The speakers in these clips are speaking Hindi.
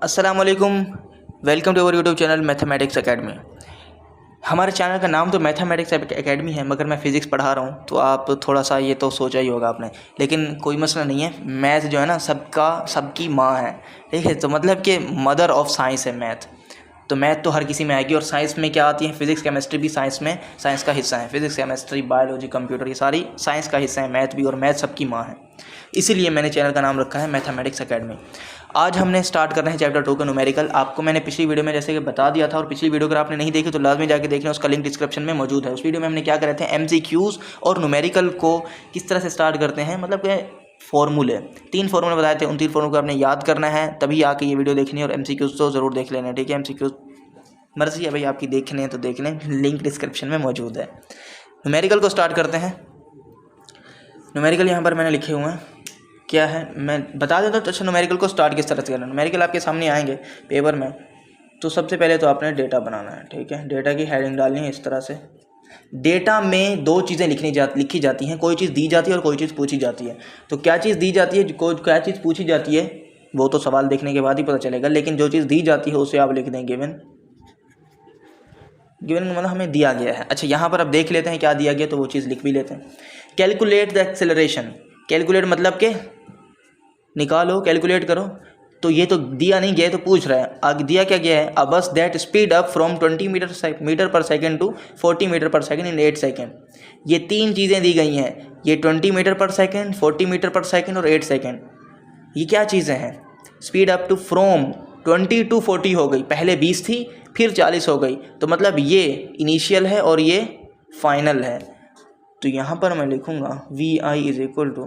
अस्सलाम वालेकुम। Welcome to our YouTube channel mathematics academy. हमारे चैनल का नाम तो मैथमेटिक्स एकेडमी है, मगर मैं फ़िज़िक्स पढ़ा रहा हूँ तो आप थोड़ा सा ये तो सोचा ही होगा आपने, लेकिन कोई मसला नहीं है। मैथ जो है ना सबकी माँ है, ठीक है। तो मतलब कि मदर ऑफ साइंस है मैथ। तो मैथ तो हर किसी में आएगी, और साइंस में क्या आती है, फिज़िक्स केमिस्ट्री भी साइंस का हिस्सा है। फिज़िक्स केमिस्ट्री बायोलॉजी कंप्यूटर ये सारी साइंस का हिस्सा है, मैथ भी, और मैथ सबकी माँ है। इसीलिए मैंने चैनल का नाम रखा है मैथमेटिक्स एकेडमी। आज हमने स्टार्ट करना है चैप्टर 2 का न्यूमेरिकल। आपको मैंने पिछली वीडियो में जैसे कि बता दिया था, और पिछली वीडियो अगर आपने नहीं देखी तो लाजमी जाके देख लें, उसका लिंक डिस्क्रिप्शन में मौजूद है। उस वीडियो में हमने क्या करे थे, MCQs और न्यूमेरिकल को किस तरह से स्टार्ट करते हैं, मतलब कि फॉर्मूले 3 फार्मूले बताए थे। उन 3 फार्मूले को आपने याद करना है, तभी आके ये वीडियो देखनी है। और MCQs तो ज़रूर देख लेना, ठीक है। MCQs मर्ज़ी है भाई आपकी, देखने हैं तो देख लें, लिंक डिस्क्रिप्शन में मौजूद है। न्यूमेरिकल को स्टार्ट करते हैं। न्यूमेरिकल यहाँ पर मैंने लिखे हुए हैं, क्या है मैं बता देता हूँ। अच्छा, न्यूमेरिकल को स्टार्ट किस तरह से करना है। न्यूमेरिकल आपके सामने आएंगे पेपर में, तो सबसे पहले तो आपने डेटा बनाना है, ठीक है। डेटा की हेडिंग डालनी है इस तरह से। डेटा में 2 चीज़ें लिखी जाती हैं, कोई चीज़ दी जाती है और कोई चीज़ पूछी जाती है। तो क्या चीज़ दी जाती है, क्या चीज़ पूछी जाती है, वो तो सवाल देखने के बाद ही पता चलेगा। लेकिन जो चीज़ दी जाती है उसे आप लिख दें गिवन मतलब हमें दिया गया है। अच्छा, यहाँ पर अब देख लेते हैं क्या दिया गया, तो वो चीज़ लिख भी लेते हैं। Calculate the acceleration. कैलकुलेट मतलब के निकालो, कैलकुलेट करो। तो ये तो दिया नहीं गया, तो पूछ रहा है आगे दिया क्या गया है, a bus that speed up from 20 metre per second to 40 metre per second in 8 second. ये 3 चीज़ें दी गई हैं, ये 20 metre per second, 40 metre per second और 8 सेकेंड। ये क्या चीज़ें हैं, speed up to from 20 to 40 हो गई, पहले 20 थी फिर 40 हो गई, तो मतलब ये इनिशियल है और ये फाइनल है। तो यहाँ पर मैं लिखूँगा VI is equal to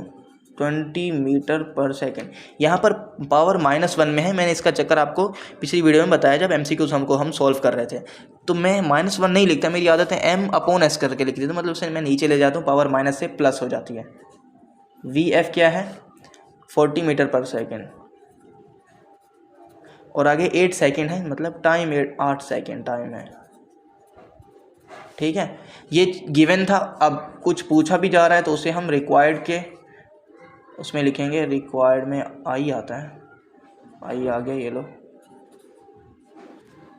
20 metre per second. यहाँ पर पावर -1 में है। मैंने इसका चक्कर आपको पिछली वीडियो में बताया जब MCQs हम सॉल्व कर रहे थे, तो मैं -1 नहीं लिखता, मेरी आदत है M/S करके लिख देता हूँ। मतलब उसे मैं नीचे ले जाता हूँ, पावर माइनस से प्लस हो जाती है। VF क्या है, 40 मीटर पर सेकेंड, और आगे 8 सेकेंड है, मतलब टाइम 8 सेकेंड टाइम है, ठीक है। ये गिवन था। अब कुछ पूछा भी जा रहा है तो उसे हम रिक्वायर्ड के उसमें लिखेंगे। रिक्वायर्ड में आई आता है, आई आ गया, ये लो।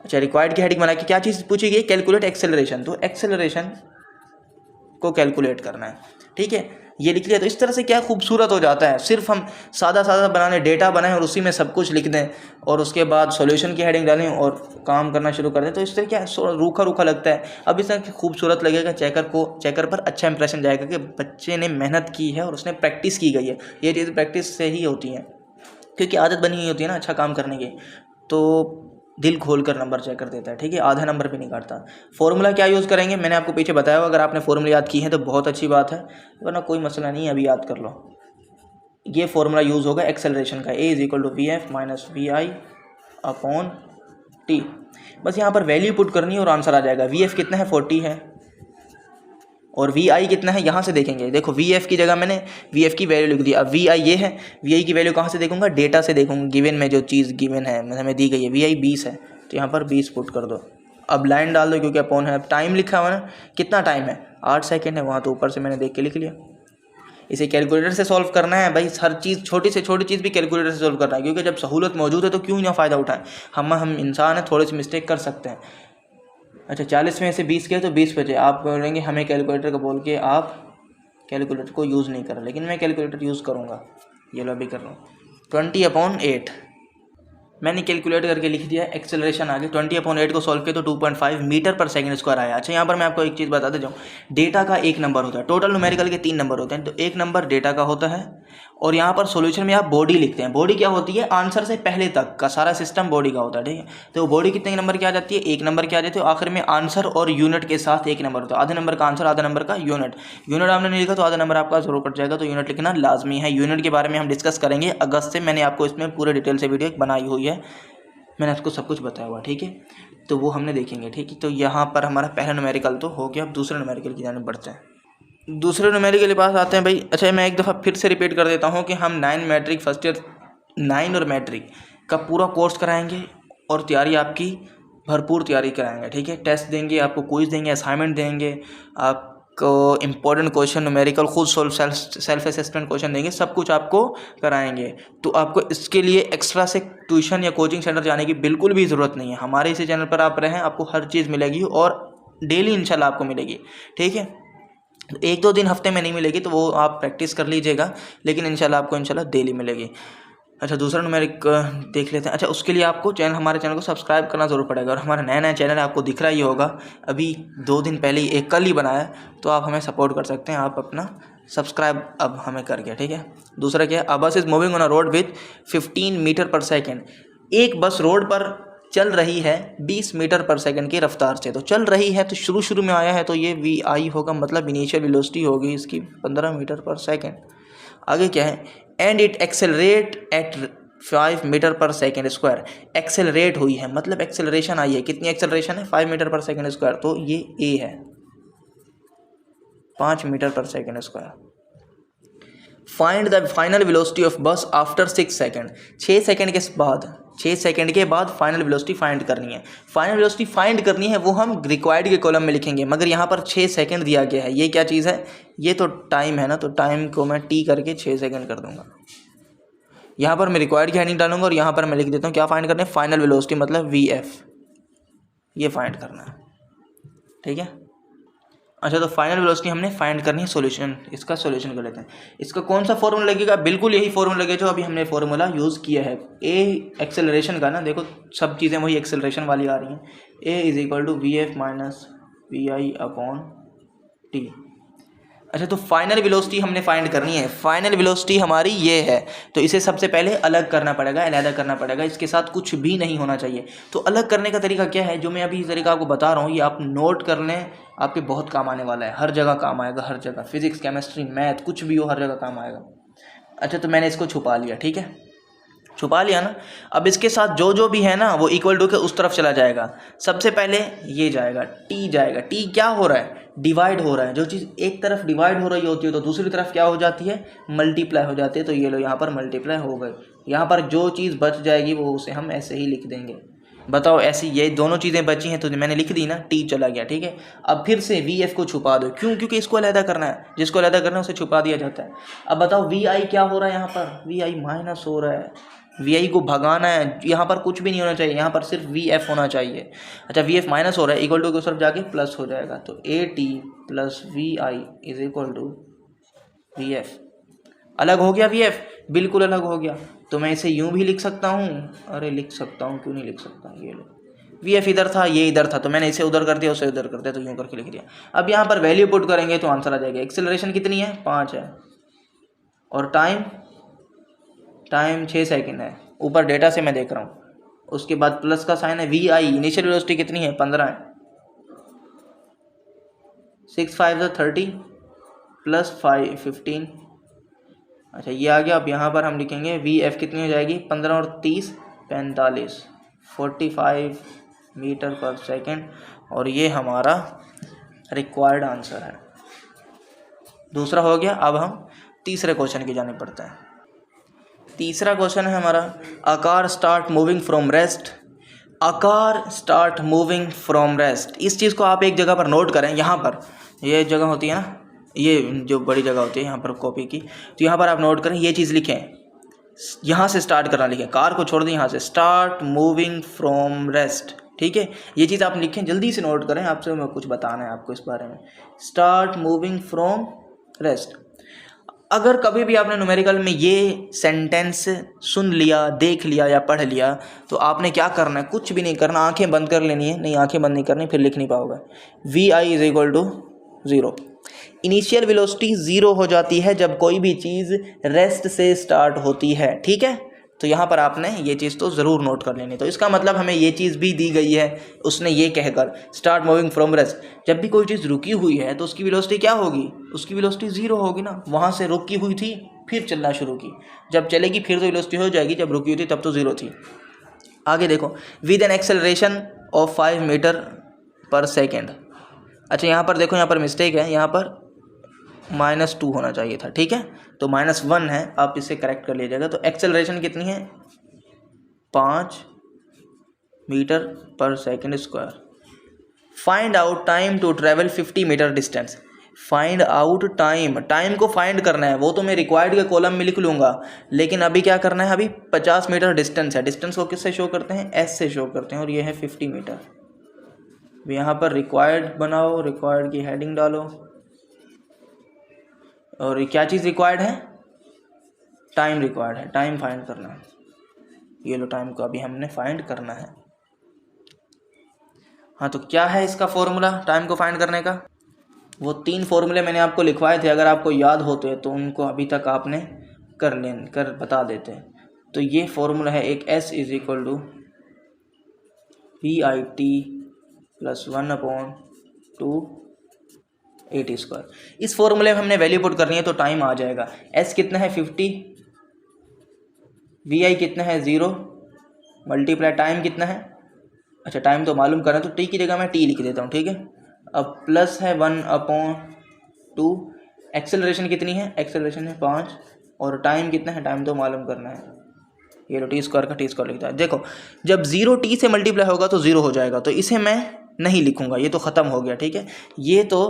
अच्छा, रिक्वायर्ड की हेडिंग बना के क्या चीज़ पूछी गई, कैलकुलेट एक्सेलरेशन। तो एक्सेलरेशन को कैलकुलेट करना है, ठीक है। ये लिख लिया, तो इस तरह से क्या खूबसूरत हो जाता है। सिर्फ हम सादा बनाने, डेटा बनाएं और उसी में सब कुछ लिख दें, और उसके बाद सॉल्यूशन की हेडिंग डालें और काम करना शुरू कर दें, तो इस तरह क्या रूखा लगता है। अब इस तरह खूबसूरत लगेगा, चेकर पर अच्छा इंप्रेशन जाएगा कि बच्चे ने मेहनत की है और उसने प्रैक्टिस की गई है। ये चीज़ प्रैक्टिस से ही होती है, क्योंकि आदत बनी हुई होती है ना अच्छा काम करने की, तो दिल खोल कर नंबर चेक कर देता है, ठीक है। आधा नंबर भी नहीं काटता। फॉर्मूला क्या यूज़ करेंगे, मैंने आपको पीछे बताया हुआ। अगर आपने फॉर्मूला याद की है तो बहुत अच्छी बात है, वरना कोई मसला नहीं है, अभी याद कर लो। ये फॉर्मूला यूज़ होगा एक्सेलरेशन का, A is equal to VF minus VI upon T। बस यहाँ पर वैल्यू पुट करनी है और आंसर आ जाएगा। VF कितना है, 40 है, और VI कितना है, यहाँ से देखेंगे। देखो VF की जगह मैंने VF की वैल्यू लिख दी। अब VI ये है, VI की वैल्यू कहाँ से देखूंगा, डेटा से देखूंगा। गिवन में जो चीज़ गिवन है हमें दी गई है, VI 20 है, तो यहाँ पर 20 पुट कर दो। अब लाइन डाल दो, क्योंकि अपॉन है। अब टाइम लिखा हुआ ना, कितना टाइम है, 8 सेकेंड है, वहाँ तो ऊपर से मैंने देख के लिख लिया। इसे कैलकुलेटर से सॉल्व करना है भाई, हर चीज़ छोटी से छोटी चीज़ भी कैलकुलेटर से सॉल्व करना है, क्योंकि जब सहूलत मौजूद है तो क्यों ना फ़ायदा उठाएं। हम इंसान हैं, थोड़ी सी मिस्टेक कर सकते हैं। अच्छा, 40 में से 20 किया तो 20 बचे। आप बोलेंगे हमें कैलकुलेटर का बोल के आप कैलकुलेटर को यूज़ नहीं कर रहे, लेकिन मैं कैलकुलेटर यूज़ करूँगा। ये लो अभी कर रहा हूँ। 20/8 मैंने कैलकुलेट करके लिख दिया। एक्सेलरेशन आ गई, 20/8 को सॉल्व किया तो 2.5 मीटर पर सेकंड स्क्वायर आया। अच्छा, यहाँ पर मैं आपको एक चीज़ बताते जाऊँ, डेटा का 1 नंबर होता है। टोटल न्यूमेरिकल के 3 नंबर होते हैं, तो 1 नंबर डेटा का होता है, और यहाँ पर सॉल्यूशन में आप बॉडी लिखते हैं। बॉडी क्या होती है, आंसर से पहले तक का सारा सिस्टम बॉडी का होता है, ठीक है। तो बॉडी कितने नंबर की आ जाती है, 1 नंबर की आ जाती है। आखिर में आंसर और यूनिट के साथ 1 नंबर होता है। आधे नंबर का आंसर, आधा नंबर का यूनिट आपने नहीं लिखा तो आधा नंबर आपका जरूर कट जाएगा, तो यूनिट लिखना लाजमी है। यूनिट के बारे में हम डिस्कस करेंगे अगस्त से, मैंने आपको इसमें पूरे डिटेल से वीडियो बनाई हुई है, मैंने आपको सब कुछ बताया हुआ, ठीक है। तो वो हमने देखेंगे, ठीक है। तो यहाँ पर हमारा पहला न्यूमेरिकल तो हो गया। अब दूसरे न्यूमेरिकल की जाने बढ़ते हैं। दूसरे न्यूमेरिकल के पास आते हैं भाई। अच्छा, मैं एक दफ़ा फिर से रिपीट कर देता हूँ कि हम 9 मैट्रिक फर्स्ट ईयर 9 और मैट्रिक का पूरा कोर्स कराएंगे, और तैयारी आपकी भरपूर तैयारी कराएंगे, ठीक है। टेस्ट देंगे आपको, क्विज देंगे, असाइनमेंट देंगे, आप को इम्पोर्टेंट क्वेश्चन, न्यूमेरिकल, खुद सेल्फ असेसमेंट क्वेश्चन देंगे, सब कुछ आपको कराएंगे। तो आपको इसके लिए एक्स्ट्रा से ट्यूशन या कोचिंग सेंटर जाने की बिल्कुल भी ज़रूरत नहीं है। हमारे इसी चैनल पर आप रहें, आपको हर चीज़ मिलेगी और डेली इंशाल्लाह आपको मिलेगी, ठीक है। 1-2 दिन हफ्ते में नहीं मिलेगी तो वो आप प्रैक्टिस कर लीजिएगा, लेकिन इंशाल्लाह आपको इंशाल्लाह डेली मिलेगी। अच्छा, दूसरा न्यूमेरिक देख लेते हैं। अच्छा, उसके लिए आपको हमारे चैनल को सब्सक्राइब करना ज़रूर पड़ेगा। और हमारा नया चैनल है, आपको दिख रहा ही होगा, अभी 2 दिन पहले ही, कल ही बनाया, तो आप हमें सपोर्ट कर सकते हैं। आप अपना सब्सक्राइब अब हमें करके, ठीक है। दूसरा क्या है, a bus is moving on a road with 15 metre per second. एक बस रोड पर चल रही है 20 मीटर पर सेकंड की रफ्तार से। तो चल रही है तो शुरू में आया है तो ये vi होगा, मतलब इनिशियल वेलोसिटी होगी इसकी 15 मीटर पर सेकंड। आगे क्या है, and it accelerate at 5 metre per second square. Accelerate हुई है मतलब एक्सेलरेशन आई है, कितनी एक्सेलरेशन है, 5 मीटर पर सेकंड स्क्वायर, तो ये ए है, 5 metre per second square. Find the final velocity of बस आफ्टर 6 सेकंड। 6 सेकंड के बाद फाइनल वेलोसिटी फाइंड करनी है। फाइनल वेलोसिटी फाइंड करनी है वो हम रिक्वायर्ड के कॉलम में लिखेंगे, मगर यहाँ पर 6 सेकंड दिया गया है। ये क्या चीज़ है, ये तो टाइम है ना, तो टाइम को मैं टी करके 6 सेकंड कर दूंगा। यहाँ पर मैं रिक्वायर्ड की हेडिंग डालूंगा और यहाँ पर मैं लिख देता हूँ क्या फाइंड करना है, फाइनल वेलोसिटी मतलब VF, ये फाइंड करना है, ठीक है। अच्छा, तो फाइनल वेलोसिटी हमने फाइंड करनी है। सॉल्यूशन, इसका सॉल्यूशन कर लेते हैं। इसका कौन सा फॉर्मूला लगेगा, बिल्कुल यही फॉर्मूला लगेगा जो अभी हमने फॉर्मूला यूज़ किया है। ए एक्सेलरेशन का ना, देखो सब चीज़ें वही एक्सेलरेशन वाली आ रही हैं। A is equal to VF minus VI upon T. अच्छा, तो फाइनल वेलोसिटी हमने फाइंड करनी है। फाइनल वेलोसिटी हमारी ये है, तो इसे सबसे पहले अलग करना पड़ेगा, अलग करना पड़ेगा, इसके साथ कुछ भी नहीं होना चाहिए। तो अलग करने का तरीका क्या है, जो मैं अभी तरीका आपको बता रहा हूँ, ये आप नोट कर लें, आपके बहुत काम आने वाला है, हर जगह काम आएगा, हर जगह, फिजिक्स, केमिस्ट्री, मैथ, कुछ भी हो, हर जगह काम आएगा। अच्छा, तो मैंने इसको छुपा लिया, ठीक है, छुपा लिया ना। अब इसके साथ जो भी है ना वो इक्वल टू के उस तरफ चला जाएगा। सबसे पहले ये जाएगा, टी जाएगा। टी क्या हो रहा है, डिवाइड हो रहा है। जो चीज़ एक तरफ डिवाइड हो रही होती है तो दूसरी तरफ क्या हो जाती है, मल्टीप्लाई हो जाती है। तो ये लो यहाँ पर मल्टीप्लाई हो गए। यहाँ पर जो चीज़ बच जाएगी वो उसे हम ऐसे ही लिख देंगे। बताओ, ऐसी ये दोनों चीज़ें बची हैं तो मैंने लिख दी ना, टी चला गया, ठीक है। अब फिर से VF को छुपा दो, क्यों, क्योंकि इसको अलग करना है, जिसको अलग करना है उसे छुपा दिया जाता है। अब बताओ VI क्या हो रहा है, यहाँ पर VI माइनस हो रहा है, VI को भगाना है, यहाँ पर कुछ भी नहीं होना चाहिए, यहाँ पर सिर्फ VF होना चाहिए। अच्छा, VF माइनस हो रहा है, इक्वल टू की तरफ जाके प्लस हो जाएगा, तो AT plus VI is equal to VF। अलग हो गया VF, बिल्कुल अलग हो गया। तो मैं इसे यूं भी लिख सकता हूँ, अरे लिख सकता हूँ, क्यों नहीं लिख सकता, ये लो, VF इधर था, ये इधर था, तो मैंने इसे उधर कर दिया, उसे उधर कर दिया, तो यूं करके लिख दिया। अब यहाँ पर वैल्यू पुट करेंगे तो आंसर आ जाएगा। एक्सेलरेशन कितनी है, 5 है, और टाइम 6 सेकंड है, ऊपर डेटा से मैं देख रहा हूँ। उसके बाद प्लस का साइन है, VI इनिशियल वेलोसिटी कितनी है, 15 है, 6 5 30 प्लस 5 15। अच्छा, ये आ गया। अब यहाँ पर हम लिखेंगे VF कितनी हो जाएगी, 15 और 30 45, 45 मीटर पर सेकंड, और ये हमारा रिक्वायर्ड आंसर है। दूसरा हो गया। अब हम तीसरे क्वेश्चन की जाने पड़ते हैं। तीसरा क्वेश्चन है हमारा, आकार स्टार्ट मूविंग फ्रॉम रेस्ट। आकार स्टार्ट मूविंग फ्रॉम रेस्ट, इस चीज़ को आप एक जगह पर नोट करें। यहाँ पर ये जगह होती है ना, ये जो बड़ी जगह होती है यहाँ पर कॉपी की, तो यहाँ पर आप नोट करें, ये चीज़ लिखें, यहाँ से स्टार्ट करना लिखें, कार को छोड़ दें, यहाँ से स्टार्ट मूविंग फ्रॉम रेस्ट, ठीक है। ये चीज़ आप लिखें, जल्दी से नोट करें, आपसे मैं कुछ बताना है आपको इस बारे में। Start moving from rest. अगर कभी भी आपने न्यूमेरिकल में ये सेंटेंस सुन लिया, देख लिया या पढ़ लिया, तो आपने क्या करना है, कुछ भी नहीं करना, आंखें बंद कर लेनी है। नहीं, आंखें बंद नहीं करनी, फिर लिख नहीं पाओगे। VI is equal to 0। Initial velocity 0 हो जाती है जब कोई भी चीज़ रेस्ट से स्टार्ट होती है, ठीक है। तो यहाँ पर आपने ये चीज़ तो ज़रूर नोट कर लेनी। तो इसका मतलब हमें ये चीज़ भी दी गई है, उसने ये कहकर स्टार्ट मूविंग फ्रॉम रेस्ट। जब भी कोई चीज़ रुकी हुई है तो उसकी वेलोसिटी क्या होगी, उसकी वेलोसिटी 0 होगी ना। वहाँ से रुकी हुई थी, फिर चलना शुरू की, जब चलेगी फिर तो वेलोसिटी हो जाएगी, जब रुकी हुई थी तब तो 0 थी। आगे देखो, with an acceleration of 5 metre per second. अच्छा, यहाँ पर देखो, यहाँ पर मिस्टेक है, यहाँ पर -2 होना चाहिए था, ठीक है, तो -1 है, आप इसे करेक्ट कर लीजिएगा। तो एक्सेलरेशन कितनी है, 5 metre per second square. Find out time to travel 50 metre distance. Find out time, time को फाइंड करना है, वो तो मैं रिक्वायर्ड के कॉलम में लिख लूँगा, लेकिन अभी क्या करना है, अभी 50 मीटर डिस्टेंस है। डिस्टेंस को किससे शो करते हैं, एस से शो करते हैं, और ये है 50 मीटर। यहाँ पर रिक्वायर्ड बनाओ, रिक्वायर्ड की हेडिंग डालो, और क्या चीज़ रिक्वायर्ड है, टाइम रिक्वायर्ड है, टाइम फाइंड करना है। ये लो, टाइम को अभी हमने फाइंड करना है। हाँ, तो क्या है इसका फॉर्मूला टाइम को फाइंड करने का, वो 3 फॉर्मूले मैंने आपको लिखवाए थे, अगर आपको याद होते तो उनको अभी तक आपने कर बता देते। तो ये फॉर्मूला है एक, S is equal to VIT plus 1/2 AT²। इस फॉर्मूले में हमने वैल्यू पुट करनी है तो टाइम आ जाएगा। S कितना है 50, VI कितना है 0, मल्टीप्लाई टाइम कितना है, अच्छा टाइम तो मालूम करना, तो T की जगह मैं T लिख देता हूँ, ठीक है। अब प्लस है 1/2, एक्सेलरेशन कितनी है, एक्सेलरेशन है 5, और टाइम कितना है, टाइम तो मालूम करना है, ये T² का T² लिखता है। देखो जब 0 T से मल्टीप्लाई होगा तो 0 हो जाएगा, तो इसे मैं नहीं लिखूंगा, ये तो ख़त्म हो गया, ठीक है, ये तो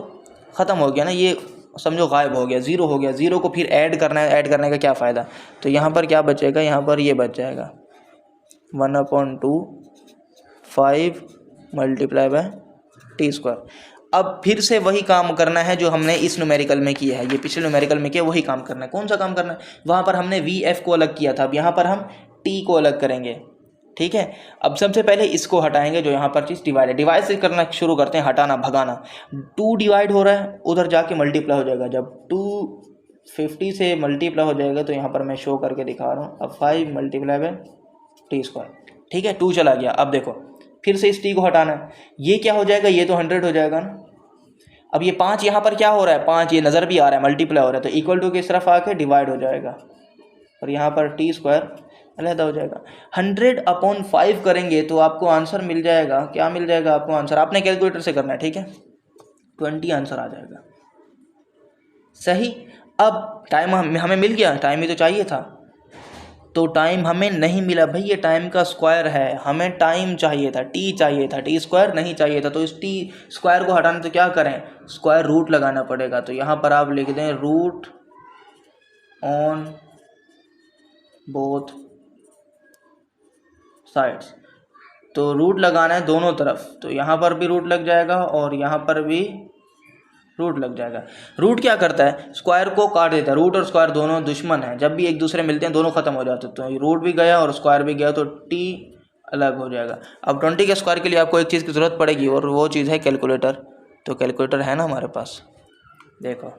ख़त्म हो गया ना, ये समझो गायब हो गया, 0 हो गया। 0 को फिर ऐड करना है, ऐड करने का क्या फ़ायदा, तो यहाँ पर क्या बचेगा, यहाँ पर ये बच जाएगा 1/2 5 मल्टीप्लाई बाय T²। अब फिर से वही काम करना है जो हमने इस न्यूमेरिकल में किया है, ये पिछले न्यूमेरिकल में किया, वही काम करना है। कौन सा काम करना है, वहाँ पर हमने VF को अलग किया था, अब यहाँ पर हम T को अलग करेंगे, ठीक है। अब सबसे पहले इसको हटाएंगे, जो यहाँ पर चीज़ डिवाइड से करना शुरू करते हैं, हटाना भगाना। 2 डिवाइड हो रहा है, उधर जाके मल्टीप्लाई हो जाएगा, जब 250 से मल्टीप्लाई हो जाएगा तो यहाँ पर मैं शो करके दिखा रहा हूँ। अब 5 मल्टीप्लाई बाय T², ठीक है, 2 चला गया। अब देखो फिर से इस T को हटाना है, ये क्या हो जाएगा, ये तो 100 हो जाएगा ना। अब ये 5 यहाँ पर क्या हो रहा है, 5 ये नज़र भी आ रहा है, मल्टीप्लाई हो रहा है, तो इक्वल टू की तरफ आके डिवाइड हो जाएगा, और यहाँ पर T² अलहदा हो जाएगा। 100/5 करेंगे तो आपको आंसर मिल जाएगा, क्या मिल जाएगा आपको आंसर, आपने कैलकुलेटर से करना है, ठीक है, 20 आंसर आ जाएगा, सही। अब टाइम हमें मिल गया, टाइम ही तो चाहिए था, तो टाइम हमें नहीं मिला भाई, ये टाइम का स्क्वायर है, हमें टाइम चाहिए था, T चाहिए था, T² नहीं चाहिए था। तो इस T² को हटाना तो क्या करें, स्क्वायर रूट लगाना पड़ेगा। तो यहाँ पर आप लिख दें रूट ऑन बोथ साइड्स, तो रूट लगाना है दोनों तरफ, तो यहाँ पर भी रूट लग जाएगा और यहाँ पर भी रूट लग जाएगा। रूट क्या करता है, स्क्वायर को काट देता है, रूट और स्क्वायर दोनों दुश्मन हैं, जब भी एक दूसरे मिलते हैं दोनों खत्म हो जाते हैं, तो रूट भी गया और स्क्वायर भी गया, तो T अलग हो जाएगा। अब 20 के स्क्वायर के लिए आपको एक चीज़ की ज़रूरत पड़ेगी, और वो चीज़ है कैलकुलेटर। तो कैलकुलेटर है ना हमारे पास, देखो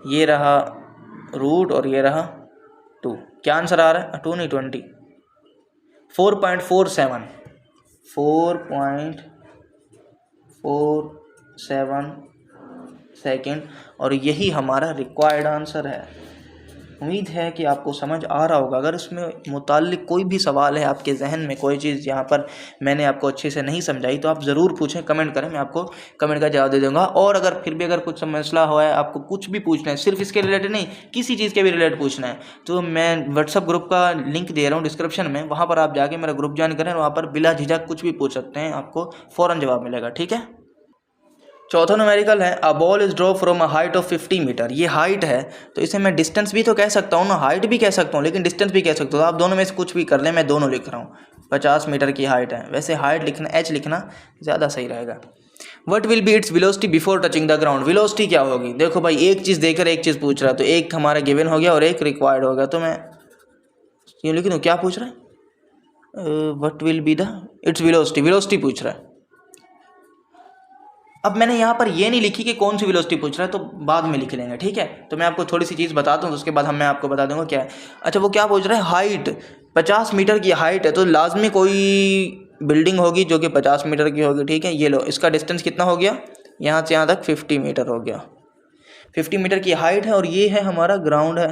ये रहा रूट और ये रहा 2, क्या आंसर आ रहा है, 2 नहीं 20, 4.47 सेकेंड, और यही हमारा रिक्वायर्ड आंसर है। उम्मीद है कि आपको समझ आ रहा होगा। अगर इसमें मुताल्लिक कोई भी सवाल है आपके जहन में, कोई चीज़ यहाँ पर मैंने आपको अच्छे से नहीं समझाई, तो आप ज़रूर पूछें, कमेंट करें, मैं आपको कमेंट का जवाब दे दूँगा। और अगर फिर भी अगर कुछ मसला हुआ है, आपको कुछ भी पूछना है, सिर्फ इसके रिलेटेड नहीं, किसी चीज़ के भी रिलेटेड पूछना है, तो मैं व्हाट्सअप ग्रुप का लिंक दे रहा हूँ डिस्क्रिप्शन में, वहाँ पर आप जाके मेरा ग्रुप ज्वाइन करें, वहाँ पर बिला झिझक कुछ भी पूछ सकते हैं, आपको फ़ौरन जवाब मिलेगा, ठीक है। चौथा न्यूमेरिकल है a ball is drop from a height of 50 metre. ये हाइट है, तो इसे मैं डिस्टेंस भी तो कह सकता हूँ ना, हाइट भी कह सकता हूँ, लेकिन डिस्टेंस भी कह सकता हूँ। आप दोनों में से कुछ भी कर लें, मैं दोनों लिख रहा हूँ। 50 मीटर की हाइट है, वैसे हाइट लिखना, H लिखना ज़्यादा सही रहेगा। What will be its velocity before touching the ground. Velocity क्या होगी, देखो भाई एक चीज़ देकर एक चीज़ पूछ रहा है, तो एक हमारा गिवन हो गया और एक रिक्वायर्ड हो गया, तो मैं ये लिख दूँ, क्या पूछ रहा है, what will be the its velocity पूछ रहा है। अब मैंने यहाँ पर ये नहीं लिखी कि कौन सी वेलोसिटी पूछ रहा है, तो बाद में लिख लेंगे, ठीक है। तो मैं आपको थोड़ी सी चीज़ बताता हूँ, उसके बाद मैं आपको बता दूंगा क्या है। अच्छा, वो क्या पूछ रहा है, हाइट 50 मीटर की हाइट है, तो लाजमी कोई बिल्डिंग होगी जो कि 50 मीटर की होगी, ठीक है। ये लो, इसका डिस्टेंस कितना हो गया, यहाँ से यहाँ तक 50 मीटर हो गया, 50 मीटर की हाइट है, और ये है हमारा ग्राउंड है,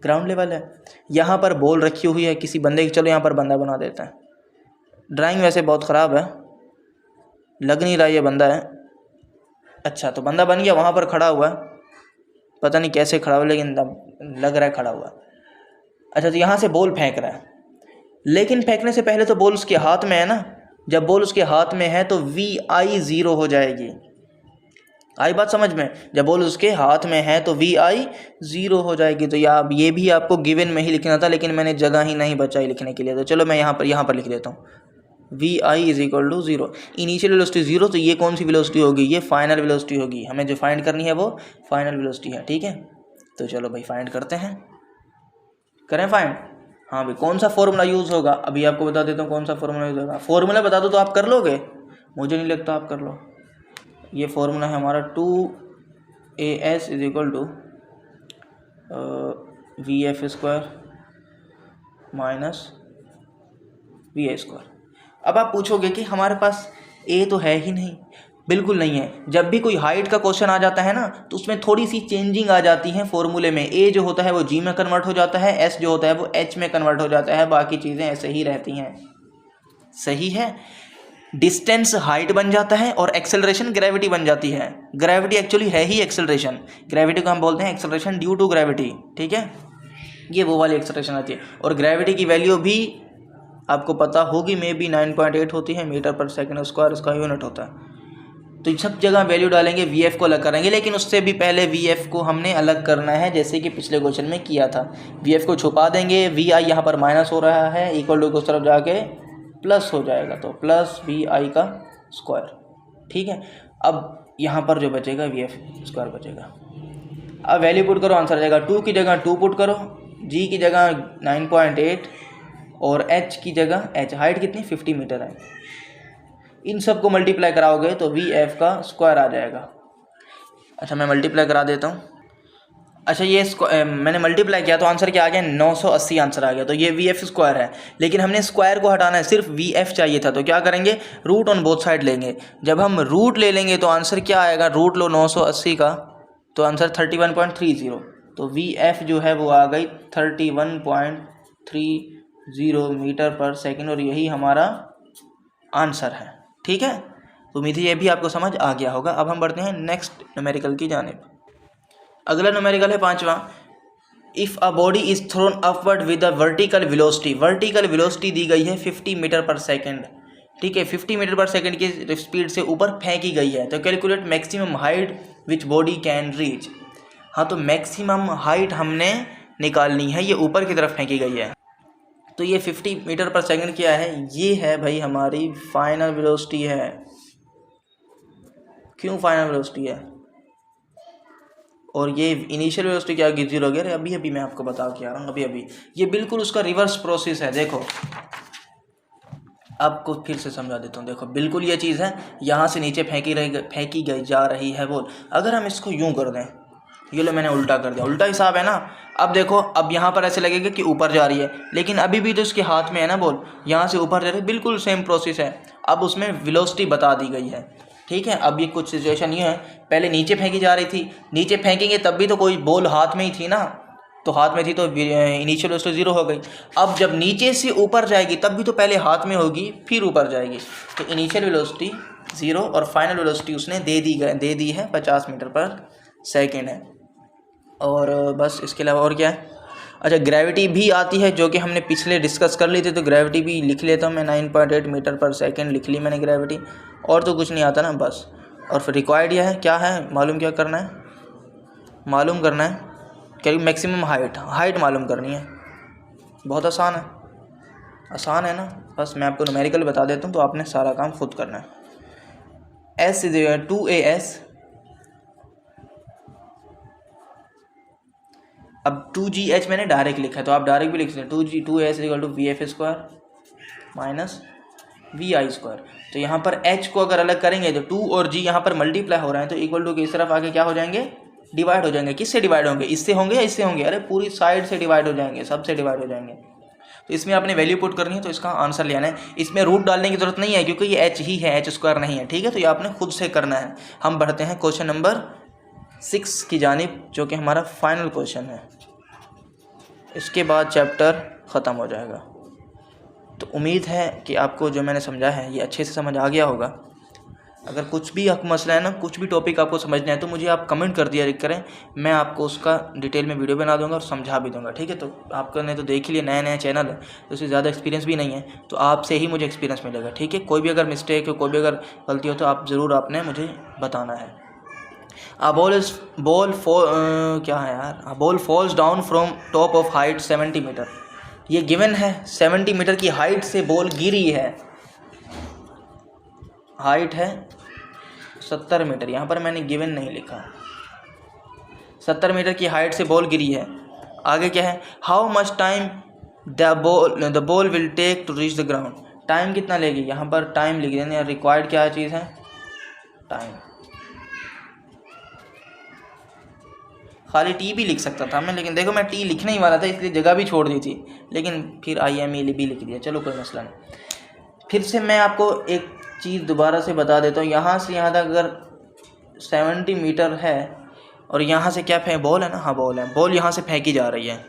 ग्राउंड लेवल है। यहाँ पर बॉल रखी हुई है किसी बंदे की, चलो यहाँ पर बंदा बना देते हैं। ड्राइंग वैसे बहुत ख़राब है, लग नहीं रहा ये बंदा है। अच्छा, तो बंदा बन गया, वहाँ पर खड़ा हुआ है, पता नहीं कैसे खड़ा हुआ, लेकिन लग रहा है खड़ा हुआ। अच्छा, तो यहाँ से बॉल फेंक रहा है, लेकिन फेंकने से पहले तो बॉल उसके हाथ में है ना। जब बॉल उसके हाथ में है तो VI 0 हो जाएगी, आई बात समझ में? जब बॉल उसके हाथ में है तो वी आई 0 हो जाएगी। तो ये भी आपको गिवन में ही लिखना था, लेकिन मैंने जगह ही नहीं बचाई लिखने के लिए, तो चलो मैं यहाँ पर लिख देता हूँ V I is equal to 0। Initial velocity 0, तो ये कौन सी वेलोसिटी होगी? ये फाइनल वेलोसिटी होगी। हमें जो फाइंड करनी है वो फाइनल वेलोसिटी है, ठीक है। तो चलो भाई फाइंड करते हैं, करें फाइंड। हाँ भाई, कौन सा फॉर्मूला यूज़ होगा अभी आपको बता देता हूँ कौन सा फॉर्मूला यूज़ होगा। फॉर्मूला बता दो तो आप कर लोगे, मुझे नहीं लगता आप कर लो। ये फॉर्मूला है हमारा 2AS is equal to VF² minus VA²। अब आप पूछोगे कि हमारे पास ए तो है ही नहीं। बिल्कुल नहीं है। जब भी कोई हाइट का क्वेश्चन आ जाता है ना, तो उसमें थोड़ी सी चेंजिंग आ जाती है फॉर्मूले में। ए जो होता है वो जी में कन्वर्ट हो जाता है, एस जो होता है वो एच में कन्वर्ट हो जाता है, बाकी चीज़ें ऐसे ही रहती हैं। सही है। डिस्टेंस हाइट बन जाता है और एक्सेलरेशन ग्रेविटी बन जाती है। ग्रेविटी एक्चुअली है ही एक्सेलरेशन। ग्रेविटी को हम बोलते हैं एक्सेलरेशन ड्यू टू ग्रेविटी, ठीक है। ये वो वाली एक्सेलरेशन आती है। और ग्रेविटी की वैल्यू भी आपको पता होगी, मे बी 9.8 होती है मीटर पर सेकंड स्क्वायर, इसका यूनिट होता है। तो सब जगह वैल्यू डालेंगे, वी एफ को अलग करेंगे, लेकिन उससे भी पहले वी एफ को हमने अलग करना है, जैसे कि पिछले क्वेश्चन में किया था। वी एफ को छुपा देंगे, वी आई यहाँ पर माइनस हो रहा है, इक्वल टू की उस तरफ जाके प्लस हो जाएगा, तो प्लस वी आई का स्क्वायर, ठीक है। अब यहाँ पर जो बचेगा वी एफ स्क्वायर बचेगा। अब वैल्यू पुट करो, आंसर आ जाएगा 2 की जगह 2 पुट करो, जी की जगह 9.8 और एच की जगह एच, हाइट कितनी 50 मीटर है। इन सब को मल्टीप्लाई कराओगे तो वी एफ का स्क्वायर आ जाएगा। अच्छा मैं मल्टीप्लाई करा देता हूँ। अच्छा ये मैंने मल्टीप्लाई किया तो आंसर क्या आ गया 980 आंसर आ गया। तो ये वी एफ स्क्वायर है, लेकिन हमने स्क्वायर को हटाना है, सिर्फ वी एफ चाहिए था। तो क्या करेंगे, रूट ऑन बोथ साइड लेंगे। जब हम रूट ले लेंगे तो आंसर क्या आएगा, रूट लो 980 का तो आंसर 31.30। तो वी एफ जो है वो आ गई 31.30 मीटर पर सेकेंड, और यही हमारा आंसर है, ठीक है। तो उम्मीद है ये भी आपको समझ आ गया होगा। अब हम बढ़ते हैं नेक्स्ट न्यूमेरिकल की जानिब। अगला न्यूमेरिकल है 5वां। If a body is thrown upward with a vertical velocity, vertical velocity दी गई है 50 मीटर पर सेकेंड, ठीक है। 50 मीटर पर सेकेंड की स्पीड से ऊपर फेंकी गई है, तो calculate maximum height which body can reach. हाँ, तो मैक्सिमम हाइट हमने निकालनी है, ये ऊपर की तरफ फेंकी गई है। तो ये 50 मीटर पर सेकंड क्या है, ये है भाई हमारी फाइनल वेलोसिटी है। क्यों फाइनल वेलोसिटी है, और ये इनिशियल वेलोसिटी क्या होगी 0 होगी। अभी मैं आपको बता के आ रहा हूँ, अभी ये बिल्कुल उसका रिवर्स प्रोसेस है। देखो आपको फिर से समझा देता हूँ। देखो बिल्कुल ये चीज़ है, यहाँ से नीचे फेंकी गई जा रही है बॉल। अगर हम इसको यूँ कर दें, ये लो मैंने उल्टा कर दिया, उल्टा हिसाब है ना। अब देखो, अब यहाँ पर ऐसे लगेगा कि ऊपर जा रही है, लेकिन अभी भी तो इसके हाथ में है ना बॉल, यहाँ से ऊपर जा रही है, बिल्कुल सेम प्रोसेस है। अब उसमें वेलोसिटी बता दी गई है, ठीक है। अब ये कुछ सिचुएशन ये है, पहले नीचे फेंकी जा रही थी, नीचे फेंकेंगे तब भी तो कोई बॉल हाथ में ही थी ना, तो हाथ में थी तो इनिशियल वेलोसिटी 0 हो गई। अब जब नीचे से ऊपर जाएगी तब भी तो पहले हाथ में होगी फिर ऊपर जाएगी, तो इनिशियल वेलोसिटी 0 और फाइनल वेलोसिटी उसने दे दी है 50 मीटर पर सेकेंड है। और बस इसके अलावा और क्या है। अच्छा ग्रेविटी भी आती है, जो कि हमने पिछले डिस्कस कर ली थी, तो ग्रेविटी भी लिख लेता हूँ मैं। 9.8 मीटर पर सेकेंड लिख ली मैंने ग्रेविटी, और तो कुछ नहीं आता ना बस। और फिर रिक्वायर्ड यह है, क्या है मालूम, क्या करना है, मालूम करना है क्या, मैक्सिमम हाइट मालूम करनी है। बहुत आसान है ना। बस मैं आपको न्यूमेरिकल बता देता हूँ, तो आपने सारा काम खुद करना है। S इज 2AS, अब 2GH मैंने डायरेक्ट लिखा है, तो आप डायरेक्ट भी लिख सकते हैं। 2AS equal to VF² minus VI²। तो यहाँ पर H को अगर अलग करेंगे तो 2 और G यहाँ पर मल्टीप्लाई हो रहे हैं, तो इक्वल टू की इस तरफ आके क्या हो जाएंगे, डिवाइड हो जाएंगे। किससे डिवाइड होंगे, इससे होंगे या इससे होंगे, अरे पूरी साइड से डिवाइड हो जाएंगे, सबसे डिवाइड हो जाएंगे। तो इसमें आपने वैल्यू पुट करनी है, तो इसका आंसर लेना है। इसमें रूट डालने की जरूरत नहीं है, क्योंकि ये H ही है, H² नहीं है, ठीक है। तो ये आपने खुद से करना है। हम बढ़ते हैं क्वेश्चन नंबर 6 की जानिब, जो कि हमारा फाइनल क्वेश्चन है। इसके बाद चैप्टर ख़त्म हो जाएगा। तो उम्मीद है कि आपको जो मैंने समझा है ये अच्छे से समझ आ गया होगा। अगर कुछ भी आपको मसला है ना, कुछ भी टॉपिक आपको समझना है, तो मुझे आप कमेंट कर दिया करें, मैं आपको उसका डिटेल में वीडियो बना दूंगा और समझा भी दूंगा, ठीक है। तो आपने तो देख ही लिया, नया चैनल है तो उससे ज़्यादा एक्सपीरियंस भी नहीं है, तो आपसे ही मुझे एक्सपीरियंस मिलेगा, ठीक है। कोई भी अगर मिस्टेक हो, कोई भी अगर गलती हो, तो आप ज़रूर आपने मुझे बताना है। A ball falls down from top of height 70 metre. ये गिवन है 70 मीटर की हाइट से बॉल गिरी है, हाइट है 70 मीटर, यहाँ पर मैंने गिवन नहीं लिखा, 70 मीटर की हाइट से बॉल गिरी है। आगे क्या है, how much time the ball will take to reach the ground. Time कितना लेगी, यहाँ पर टाइम लिख देंगे, रिक्वायर्ड क्या चीज़ है, टाइम। खाली टी भी लिख सकता था मैं, लेकिन देखो मैं टी लिखने ही वाला था इसलिए जगह भी छोड़ दी थी, लेकिन फिर IME भी लिख दिया, चलो कोई मसला नहीं। फिर से मैं आपको एक चीज़ दोबारा से बता देता हूँ, यहाँ से यहाँ तक अगर 70 मीटर है और यहाँ से क्या बॉल है ना, हाँ बॉल है, बॉल यहाँ से फेंकी जा रही है,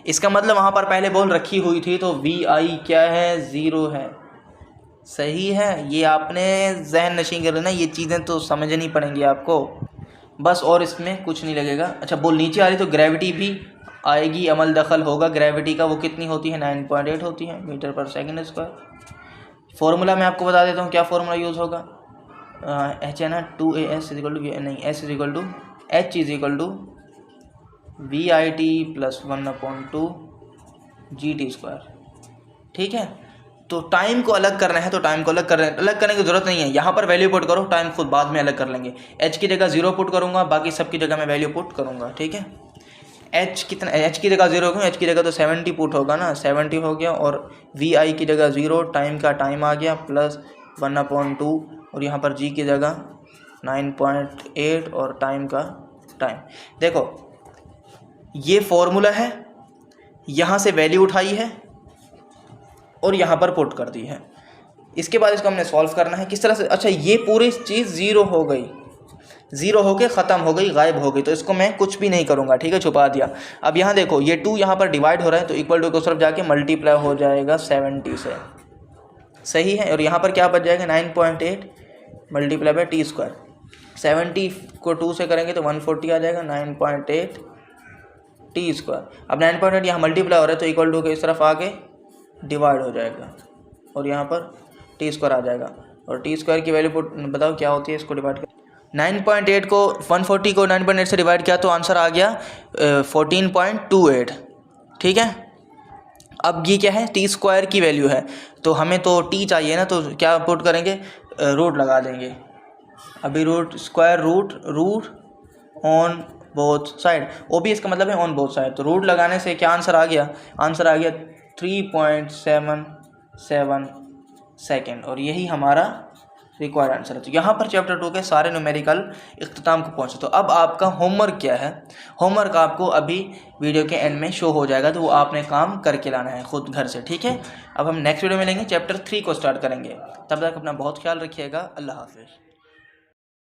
इसका मतलब वहाँ पर पहले बॉल रखी हुई थी, तो VI क्या है, 0 है। सही है, ये आपने जहन नशीं कर लेना, ये चीज़ें तो समझनी पड़ेंगी आपको बस, और इसमें कुछ नहीं लगेगा। अच्छा, बॉल नीचे आ रही तो ग्रेविटी भी आएगी, अमल दखल होगा ग्रेविटी का, वो कितनी होती है, 9.8 होती है metre per second square. Formula मैं आपको बता देता हूँ, क्या फार्मूला यूज़ होगा, H है ना, 2AS नहीं, S H is equal to VIT + 1/2 GT square. ठीक है, तो टाइम को अलग करना है तो टाइम को अलग करने की ज़रूरत नहीं है, यहाँ पर वैल्यू पुट करो, टाइम खुद बाद में अलग कर लेंगे। H की जगह 0 पुट करूँगा, बाकी सब की जगह मैं वैल्यू पुट करूँगा। ठीक है, H कितना, H की जगह 0 क्यों, H की जगह तो 70 पुट होगा ना, 70 हो गया, और VI की जगह 0, टाइम का टाइम आ गया, + 1/2, और यहाँ पर G की जगह 9.8 और टाइम का टाइम। देखो ये फॉर्मूला है, यहाँ से वैल्यू उठाई है और यहाँ पर पुट कर दी है। इसके बाद इसको हमने सॉल्व करना है किस तरह से। अच्छा, ये पूरी चीज़ 0 हो गई, 0 होके ख़त्म हो गई, गायब हो गई, तो इसको मैं कुछ भी नहीं करूँगा। ठीक है, छुपा दिया। अब यहाँ देखो, ये 2 यहाँ पर डिवाइड हो रहा है, तो इक्वल टू को तरफ जाके मल्टीप्लाई हो जाएगा 70 से। सही है, और यहाँ पर क्या बच जाएगा, 9.8 × T स्क्वायर। 70 को 2 से करेंगे तो 140 आ जाएगा, 9.8 T स्क्वायर। अब 9.8 यहाँ मल्टीप्लाई हो रहा है, तो इक्वल टू के इस तरफ आके डिवाइड हो जाएगा, और यहाँ पर T स्क्वायर आ जाएगा, और T स्क्वायर की वैल्यू बताओ क्या होती है, इसको डिवाइड कर 9.8 को 140 को 9.8 से डिवाइड किया तो आंसर आ गया 14.28। ठीक है, अब ये क्या है, T स्क्वायर की वैल्यू है, तो हमें तो T चाहिए ना, तो क्या पुट करेंगे, रूट लगा देंगे। अभी square root on both side, OBS का मतलब है ऑन बोथ साइड, तो रूट लगाने से क्या आंसर आ गया, 3.77 सेकेंड, और यही हमारा रिक्वायर्ड आंसर है। तो यहाँ पर चैप्टर 2 के सारे न्यूमेरिकल इख्तिताम को पहुँचे। तो अब आपका होमवर्क क्या है, होमवर्क आपको अभी वीडियो के एंड में शो हो जाएगा, तो वो आपने काम करके लाना है खुद घर से। ठीक है, अब हम नेक्स्ट वीडियो में लेंगे, चैप्टर 3 को स्टार्ट करेंगे। तब तक अपना बहुत ख्याल रखिएगा, अल्लाह हाफिज़।